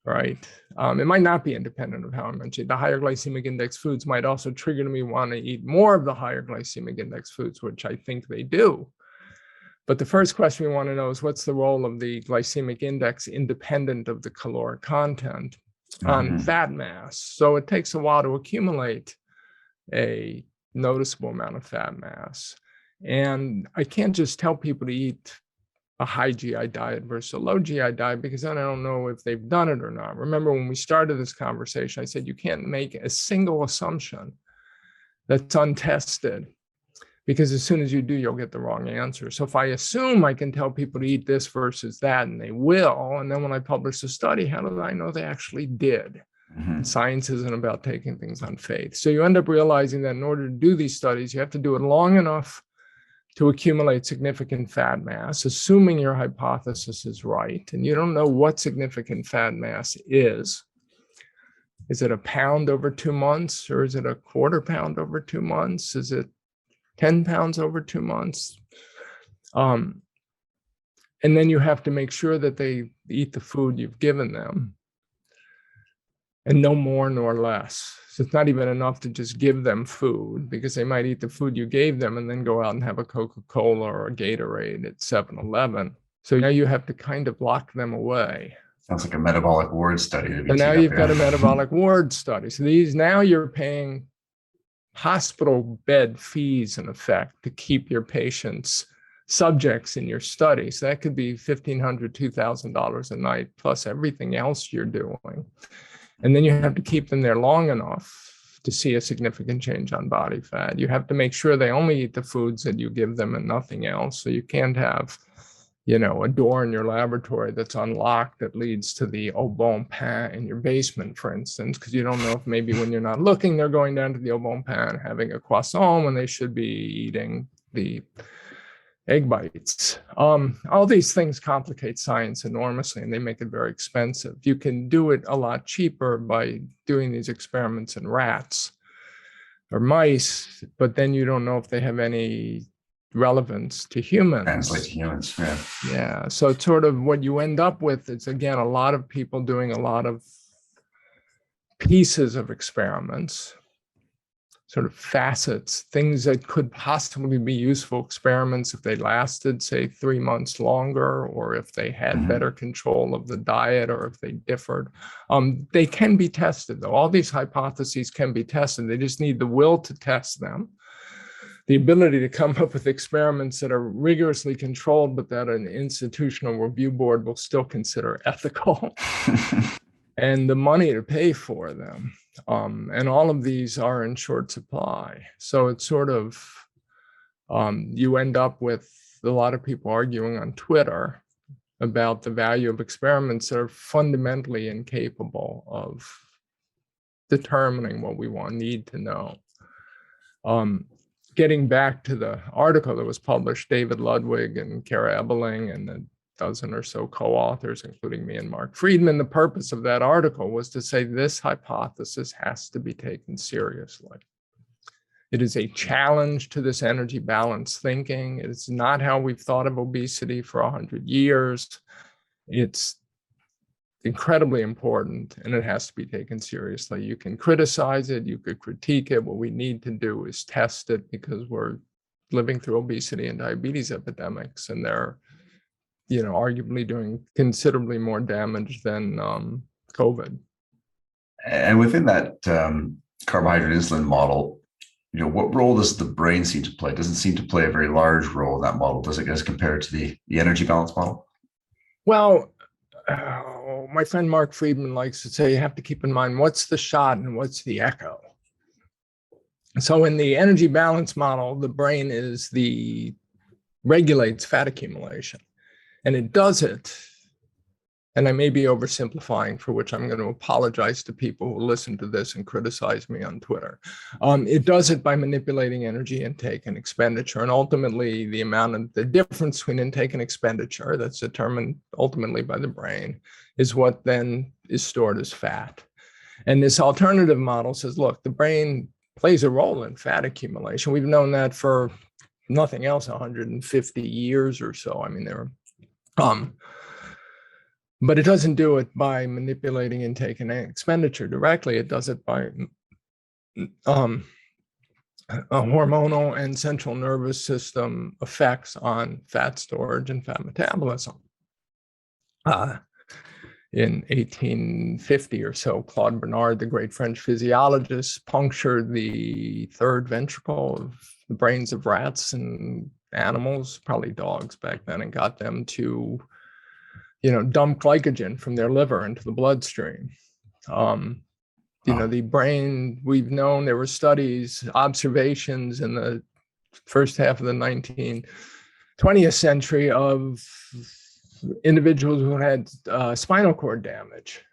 Right? It might not be independent of how much I eat. The higher glycemic index foods might also trigger me want to eat more of the higher glycemic index foods, which I think they do. But the first question we want to know is, what's the role of the glycemic index independent of the caloric content on fat mass? So it takes a while to accumulate a noticeable amount of fat mass. And I can't just tell people to eat a high GI diet versus a low GI diet, because then I don't know if they've done it or not. Remember when we started this conversation, I said you can't make a single assumption that's untested, because as soon as you do, you'll get the wrong answer. So if I assume I can tell people to eat this versus that, and they will, and then when I publish the study, how do I know they actually did? Science isn't about taking things on faith. So you end up realizing that in order to do these studies, you have to do it long enough to accumulate significant fat mass, assuming your hypothesis is right. And you don't know what significant fat mass is. Is it a pound over 2 months, or is it a quarter pound over 2 months? Is it 10 pounds over 2 months? And then you have to make sure that they eat the food you've given them, and no more nor less. So it's not even enough to just give them food, because they might eat the food you gave them and then go out and have a Coca-Cola or a Gatorade at 7-Eleven. So now you have to kind of lock them away. Sounds like a metabolic ward study. And now you've got a metabolic ward study. So now you're paying hospital bed fees, in effect, to keep your patients subjects in your study. So that could be $1,500, $2,000 a night, plus everything else you're doing. And then you have to keep them there long enough to see a significant change on body fat. You have to make sure they only eat the foods that you give them and nothing else. So you can't have, a door in your laboratory that's unlocked that leads to the au bon pain in your basement, for instance, because you don't know if maybe when you're not looking, they're going down to the au bon pain having a croissant when they should be eating egg bites. All these things complicate science enormously, and they make it very expensive. You can do it a lot cheaper by doing these experiments in rats or mice, but then you don't know if they have any relevance to humans. Translate to humans, yeah. Yeah, so it's sort of what you end up with is, again, a lot of people doing a lot of pieces of experiments, sort of facets, things that could possibly be useful experiments if they lasted, say, 3 months longer, or if they had better control of the diet, or if they differed. They can be tested, though. All these hypotheses can be tested. They just need the will to test them, the ability to come up with experiments that are rigorously controlled, but that an institutional review board will still consider ethical, and the money to pay for them. And all of these are in short supply. So it's sort of, you end up with a lot of people arguing on Twitter about the value of experiments that are fundamentally incapable of determining what we need to know. Getting back to the article that was published, David Ludwig and Kara Ebeling and a dozen or so co-authors, including me and Marc Friedman, the purpose of that article was to say this hypothesis has to be taken seriously. It is a challenge to this energy balance thinking. It is not how we've thought of obesity for 100 years. It's incredibly important, and it has to be taken seriously. You can criticize it, you could critique it. What we need to do is test it, because we're living through obesity and diabetes epidemics, and they're, arguably doing considerably more damage than COVID. And within that carbohydrate-insulin model, what role does the brain seem to play? It doesn't seem to play a very large role in that model, does it, as compared to the energy balance model? Well, my friend Marc Friedman likes to say you have to keep in mind what's the shot and what's the echo. So in the energy balance model, the brain regulates fat accumulation. And it does it, and I may be oversimplifying, for which I'm going to apologize to people who listen to this and criticize me on Twitter. It does it by manipulating energy intake and expenditure, and ultimately the difference between intake and expenditure, that's determined ultimately by the brain, is what then is stored as fat. And this alternative model says, look, the brain plays a role in fat accumulation. We've known that for nothing else 150 years or so. I mean, but it doesn't do it by manipulating intake and expenditure directly. It does it by hormonal and central nervous system effects on fat storage and fat metabolism. In 1850 or so, Claude Bernard, the great French physiologist, punctured the third ventricle of the brains of rats and animals, probably dogs back then, and got them to, dump glycogen from their liver into the bloodstream. The brain, we've known, there were studies, observations in the first half of the 20th century of individuals who had spinal cord damage.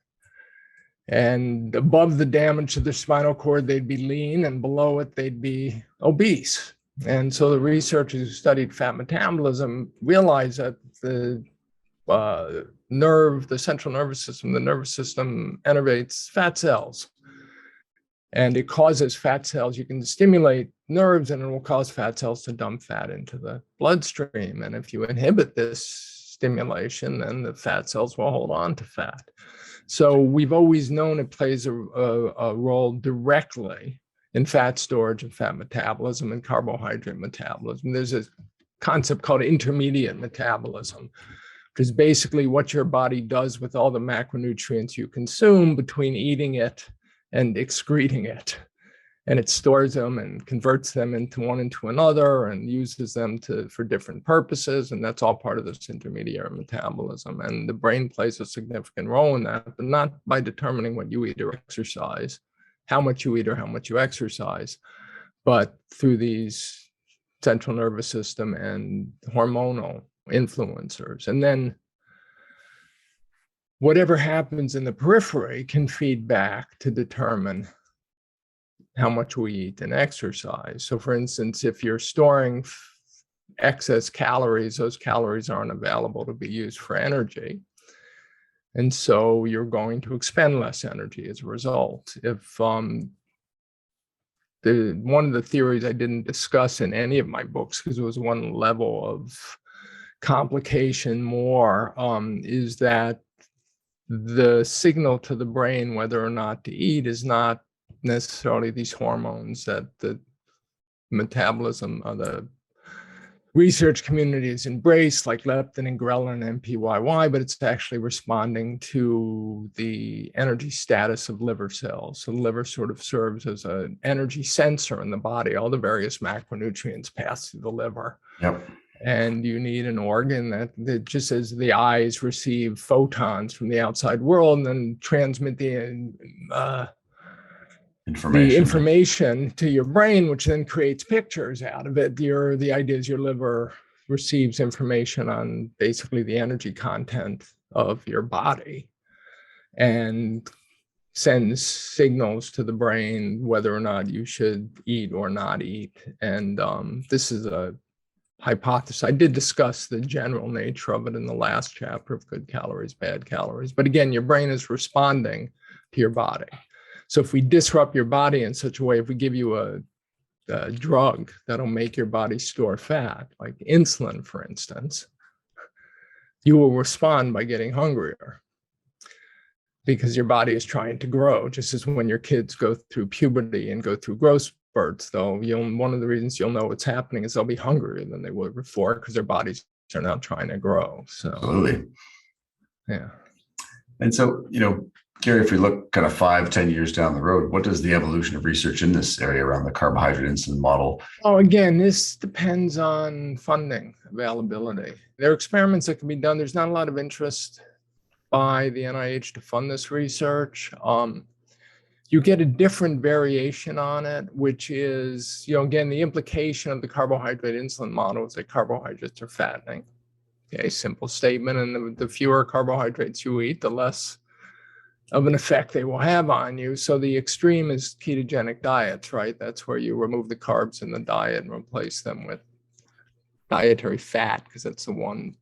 And above the damage to the spinal cord, they'd be lean, and below it, they'd be obese. And so the researchers who studied fat metabolism realized that the central nervous system, the nervous system innervates fat cells. And it causes fat cells, you can stimulate nerves, and it will cause fat cells to dump fat into the bloodstream. And if you inhibit this stimulation, then the fat cells will hold on to fat. So we've always known it plays a role directly in fat storage and fat metabolism and carbohydrate metabolism. There's a concept called intermediate metabolism, which is basically what your body does with all the macronutrients you consume between eating it and excreting it. And it stores them and converts them into one into another and uses them for different purposes. And that's all part of this intermediate metabolism. And the brain plays a significant role in that, but not by determining what you eat or exercise, how much you eat or how much you exercise, but through these central nervous system and hormonal influencers. And then whatever happens in the periphery can feed back to determine how much we eat and exercise. So for instance, if you're storing excess calories, those calories aren't available to be used for energy. And so you're going to expend less energy as a result. If one of the theories I didn't discuss in any of my books, because it was one level of complication more, is that the signal to the brain whether or not to eat is not necessarily these hormones that the metabolism of the research community has embraced, like leptin and ghrelin and MPYY, but it's actually responding to the energy status of liver cells. So the liver sort of serves as an energy sensor in the body. All the various macronutrients pass through the liver. Yep. And you need an organ that just as the eyes receive photons from the outside world and then transmit the information to your brain, which then creates pictures out of it. The idea is your liver receives information on basically the energy content of your body and sends signals to the brain whether or not you should eat or not eat. And this is a hypothesis. I did discuss the general nature of it in the last chapter of good calories, bad calories. But again, your brain is responding to your body. So if we disrupt your body in such a way, if we give you a drug that'll make your body store fat, like insulin, for instance, you will respond by getting hungrier because your body is trying to grow, just as when your kids go through puberty and go through growth spurts, though, one of the reasons you'll know what's happening is they'll be hungrier than they were before because their bodies are now trying to grow. So, absolutely. Yeah. And so, Gary, if we look kind of 5-10 years down the road, what does the evolution of research in this area around the carbohydrate-insulin model? Oh, again, this depends on funding availability. There are experiments that can be done. There's not a lot of interest by the NIH to fund this research. You get a different variation on it, which is, again, the implication of the carbohydrate-insulin model is that carbohydrates are fattening. Okay, simple statement. And the fewer carbohydrates you eat, the less of an effect they will have on you. So the extreme is ketogenic diets, right? That's where you remove the carbs in the diet and replace them with dietary fat, because that's the one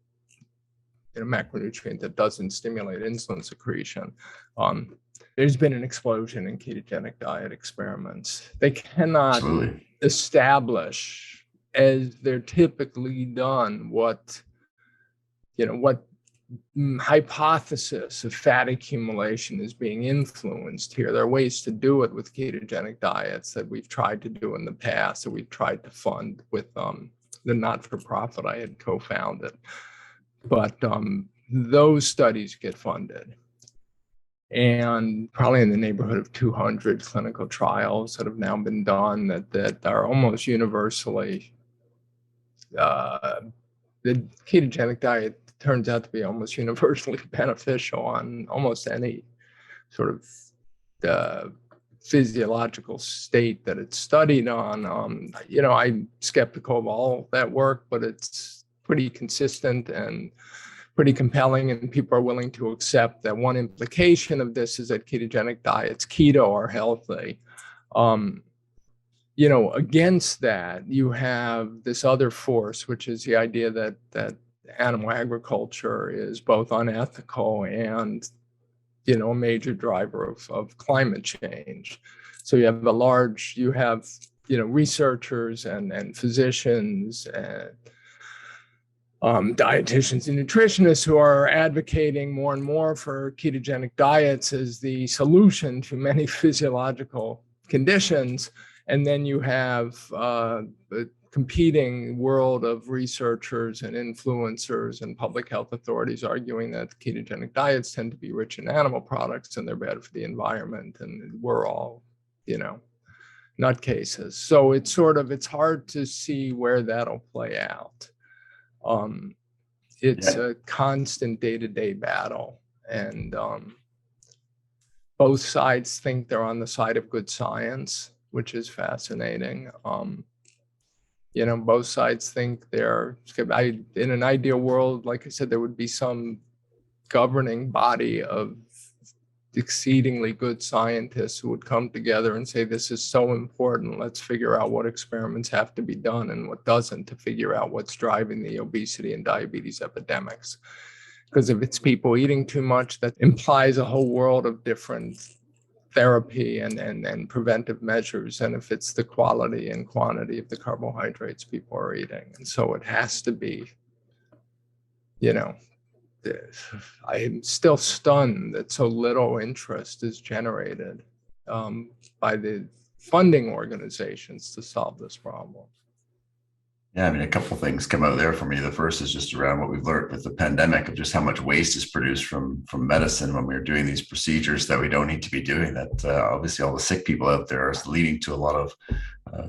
macronutrient that doesn't stimulate insulin secretion. There's been an explosion in ketogenic diet experiments. They cannot establish, as they're typically done, what hypothesis of fat accumulation is being influenced here. There are ways to do it with ketogenic diets that we've tried to do in the past, that we've tried to fund with the not-for-profit I had co-founded. But those studies get funded. And probably in the neighborhood of 200 clinical trials that have now been done that are almost universally, the ketogenic diet turns out to be almost universally beneficial on almost any sort of physiological state that it's studied on. I'm skeptical of all that work, but it's pretty consistent and pretty compelling, and people are willing to accept that one implication of this is that ketogenic diets, keto, are healthy. Against that, you have this other force, which is the idea that animal agriculture is both unethical and, a major driver of climate change. So you have researchers and physicians and dietitians and nutritionists who are advocating more and more for ketogenic diets as the solution to many physiological conditions. And then you have a competing world of researchers and influencers and public health authorities arguing that ketogenic diets tend to be rich in animal products and they're bad for the environment. And we're all, nutcases. So it's hard to see where that'll play out. It's a constant day-to-day battle, and both sides think they're on the side of good science, which is fascinating. Both sides think in an ideal world, like I said, there would be some governing body of exceedingly good scientists who would come together and say, this is so important, let's figure out what experiments have to be done and what doesn't to figure out what's driving the obesity and diabetes epidemics. Because if it's people eating too much, that implies a whole world of different therapy and preventive measures. And if it's the quality and quantity of the carbohydrates people are eating. And so it has to be, I am still stunned that so little interest is generated by the funding organizations to solve this problem. Yeah, I mean, a couple of things come out there for me. The first is just around what we've learned with the pandemic of just how much waste is produced from medicine when we're doing these procedures that we don't need to be doing. That obviously all the sick people out there is leading to a lot of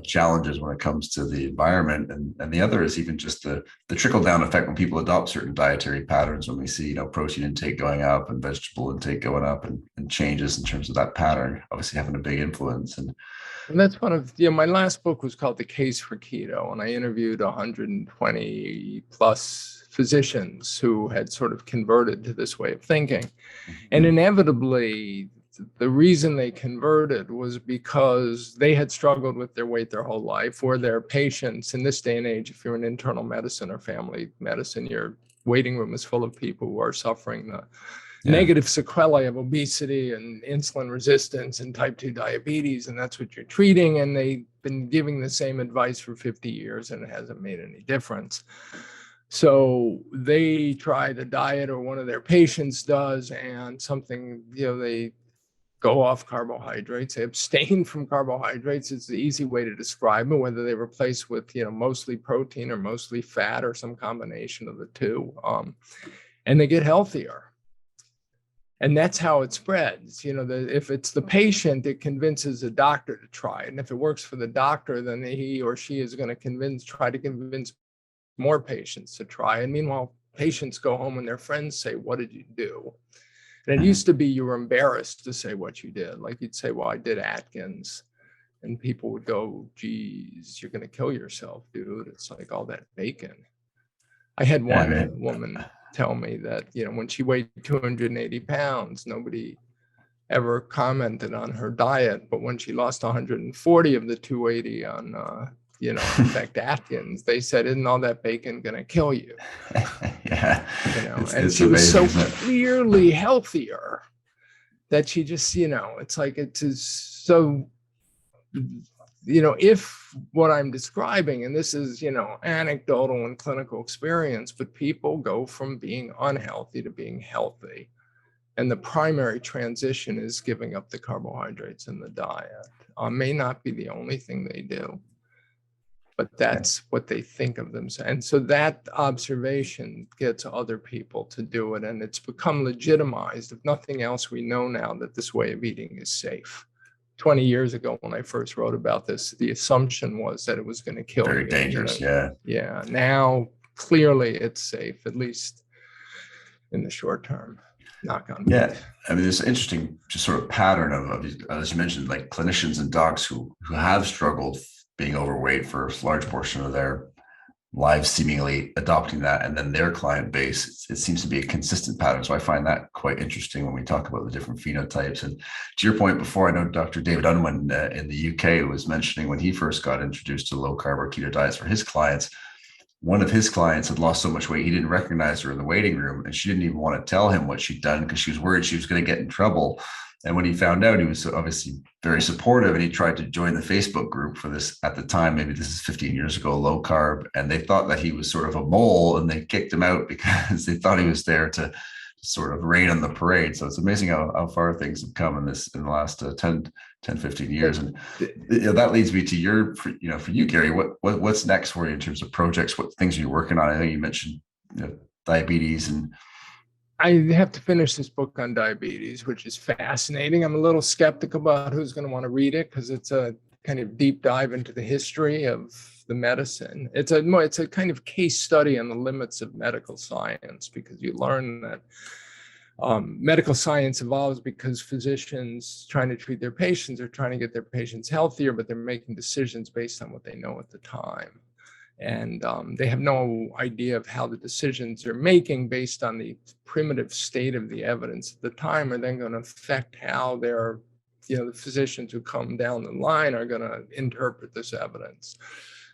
challenges when it comes to the environment. And the other is even just the trickle down effect when people adopt certain dietary patterns, when we see, protein intake going up and vegetable intake going up and changes in terms of that pattern, obviously having a big influence. And that's one of, my last book was called The Case for Keto, and I interviewed 120 plus physicians who had sort of converted to this way of thinking. And inevitably, the reason they converted was because they had struggled with their weight their whole life, or their patients. In this day and age, if you're in internal medicine or family medicine, your waiting room is full of people who are suffering the negative sequelae of obesity and insulin resistance and type 2 diabetes, and that's what you're treating. And they've been giving the same advice for 50 years and it hasn't made any difference. So they try the diet, or one of their patients does, and something, they go off carbohydrates, they abstain from carbohydrates. It's the easy way to describe it, whether they replace with, mostly protein or mostly fat or some combination of the two, and they get healthier. And that's how it spreads. If it's the patient, it convinces the doctor to try it. And if it works for the doctor, then he or she is going to try to convince more patients to try. And meanwhile, patients go home and their friends say, what did you do? And it used to be you were embarrassed to say what you did. Like you'd say, well, I did Atkins. And people would go, geez, you're going to kill yourself, dude. It's like all that bacon. I had one woman tell me that, when she weighed 280 pounds, nobody ever commented on her diet. But when she lost 140 of the 280 on, in fact, Atkins, they said, isn't all that bacon going to kill you? And she was so clearly healthier that she just, it's like, it's so, if what I'm describing, and this is, anecdotal and clinical experience, but people go from being unhealthy to being healthy. And the primary transition is giving up the carbohydrates in the diet. May not be the only thing they do, but that's what they think of themselves. And so that observation gets other people to do it. And it's become legitimized. If nothing else, we know now that this way of eating is safe. 20 years ago, when I first wrote about this, the assumption was that it was going to kill you. Very dangerous, Yeah. Now, clearly it's safe, at least in the short term. Knock on wood. Yeah. I mean, there's an interesting just sort of pattern of, as you mentioned, like clinicians and docs who have struggled being overweight for a large portion of their lives, seemingly adopting that, and then their client base, it seems to be a consistent pattern. So I find that quite interesting when we talk about the different phenotypes. And to your point before, I know Dr. David Unwin in the UK was mentioning when he first got introduced to low carb or keto diets for his clients, one of his clients had lost so much weight, he didn't recognize her in the waiting room, and she didn't even want to tell him what she'd done because she was worried she was going to get in trouble. And when he found out, he was obviously very supportive, and he tried to join the Facebook group for this at the time. Maybe this is 15 years ago, low carb. And they thought that he was sort of a mole, and they kicked him out because they thought he was there to sort of rain on the parade. So it's amazing how far things have come in the last 10, 15 years. And that leads me to for you, Gary, what's next for you in terms of projects? What things are you working on? I know you mentioned diabetes, and I have to finish this book on diabetes, which is fascinating. I'm a little skeptical about who's going to want to read it because it's a kind of deep dive into the history of the medicine. It's a kind of case study on the limits of medical science, because you learn that medical science evolves because physicians trying to treat their patients are trying to get their patients healthier, but they're making decisions based on what they know at the time. And they have no idea of how the decisions they're making based on the primitive state of the evidence at the time are then going to affect how their, the physicians who come down the line are going to interpret this evidence.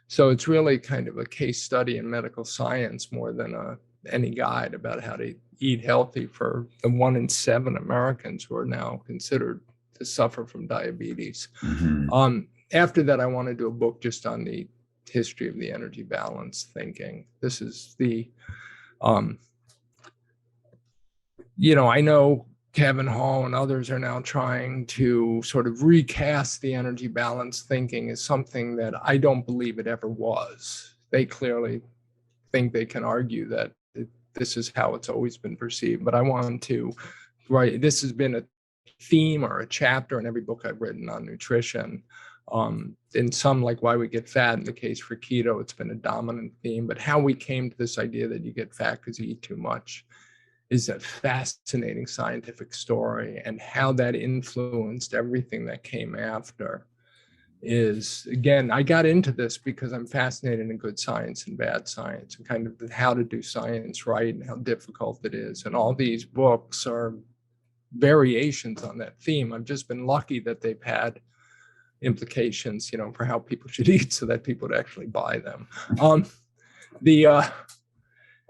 So it's really kind of a case study in medical science more than any guide about how to eat healthy for the 1 in 7 Americans who are now considered to suffer from diabetes. Mm-hmm. After that, I want to do a book just on the history of the energy balance thinking. This is the, I know Kevin Hall and others are now trying to sort of recast the energy balance thinking as something that I don't believe it ever was. They clearly think they can argue that this is how it's always been perceived, but I want to write, this has been a theme or a chapter in every book I've written on nutrition. In some, like why we get fat, in the case for keto, it's been a dominant theme, but how we came to this idea that you get fat because you eat too much is a fascinating scientific story, and how that influenced everything that came after is, again, I got into this because I'm fascinated in good science and bad science and kind of how to do science right and how difficult it is. And all these books are variations on that theme. I've just been lucky that they've had implications, for how people should eat so that people would actually buy them.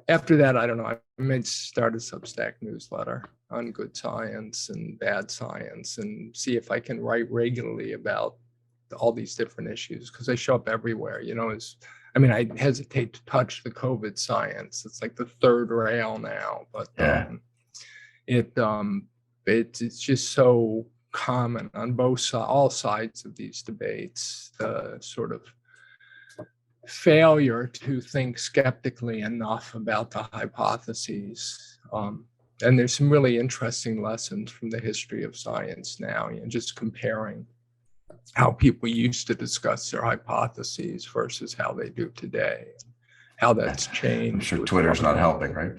After that, I don't know, I may start a Substack newsletter on good science and bad science and see if I can write regularly about all these different issues, because they show up everywhere, I hesitate to touch the COVID science. It's like the third rail now, but it's just so common on all sides of these debates, the sort of failure to think skeptically enough about the hypotheses. And there's some really interesting lessons from the history of science now, just comparing how people used to discuss their hypotheses versus how they do today, how that's changed. I'm sure Twitter's not helping, right?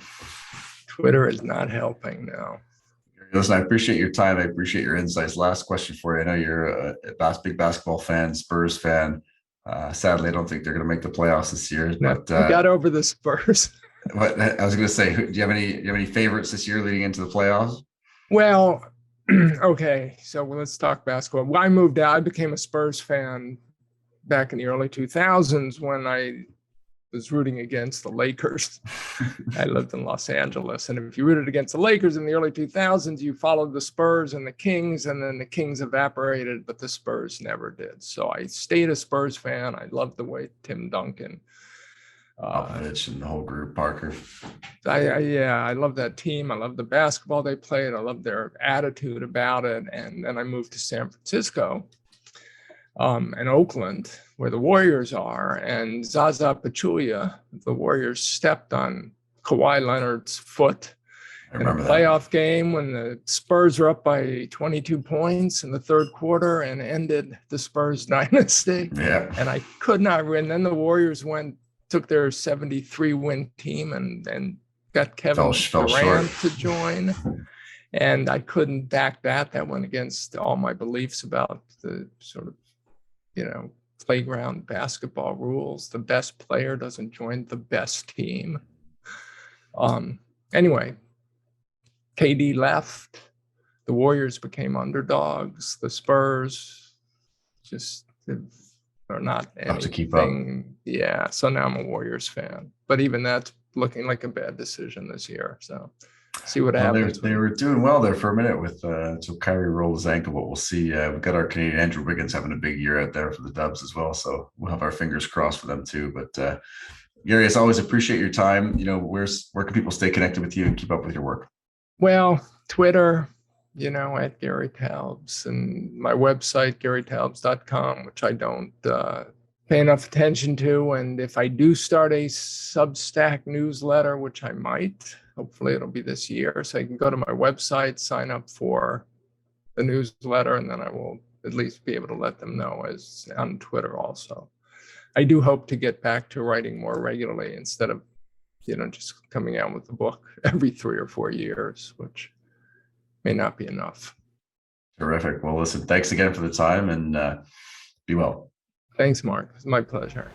Twitter is not helping now. Listen, I appreciate your time. I appreciate your insights. Last question for you. I know you're a big basketball fan, Spurs fan. Sadly, I don't think they're going to make the playoffs this year. No, but we got over the Spurs. But I was going to say, do you have any favorites this year leading into the playoffs? Well, okay, so let's talk basketball. When I moved out, I became a Spurs fan back in the early 2000s when I was rooting against the Lakers. I lived in Los Angeles, and if you rooted against the Lakers in the early 2000s, you followed the Spurs and the Kings, and then the Kings evaporated, but the Spurs never did. So I stayed a Spurs fan. I loved the way Tim Duncan, Popovich and the whole group, Parker. I love that team. I love the basketball they played. I love their attitude about it. And then I moved to San Francisco and Oakland, where the Warriors are. And Zaza Pachulia, the Warriors stepped on Kawhi Leonard's foot in a playoff game when the Spurs were up by 22 points in the third quarter and ended the Spurs dynasty. Yeah. And I could not win. Then the Warriors took their 73-win team and got Kevin Durant to join. And I couldn't back that. That went against all my beliefs about the sort of, playground basketball rules. The best player doesn't join the best team. Anyway, KD left. The Warriors became underdogs. The Spurs just are not anything. To keep up. Yeah, so now I'm a Warriors fan. But even that's looking like a bad decision this year. So see what happens. They were doing well there for a minute with so Kyrie rolled his ankle, but we'll see. We've got our Canadian Andrew Wiggins having a big year out there for the Dubs as well. So we'll have our fingers crossed for them too. But Gary, as always, appreciate your time. Where can people stay connected with you and keep up with your work? Well, Twitter, at Gary Taubes, and my website, garytaubes.com, which I don't pay enough attention to. And if I do start a Substack newsletter, which I might, hopefully it'll be this year, so you can go to my website, sign up for the newsletter, and then I will at least be able to let them know as on Twitter also. I do hope to get back to writing more regularly instead of, just coming out with a book every 3 or 4 years, which may not be enough. Terrific. Well, listen, thanks again for the time, and be well. Thanks, Marc. It's my pleasure.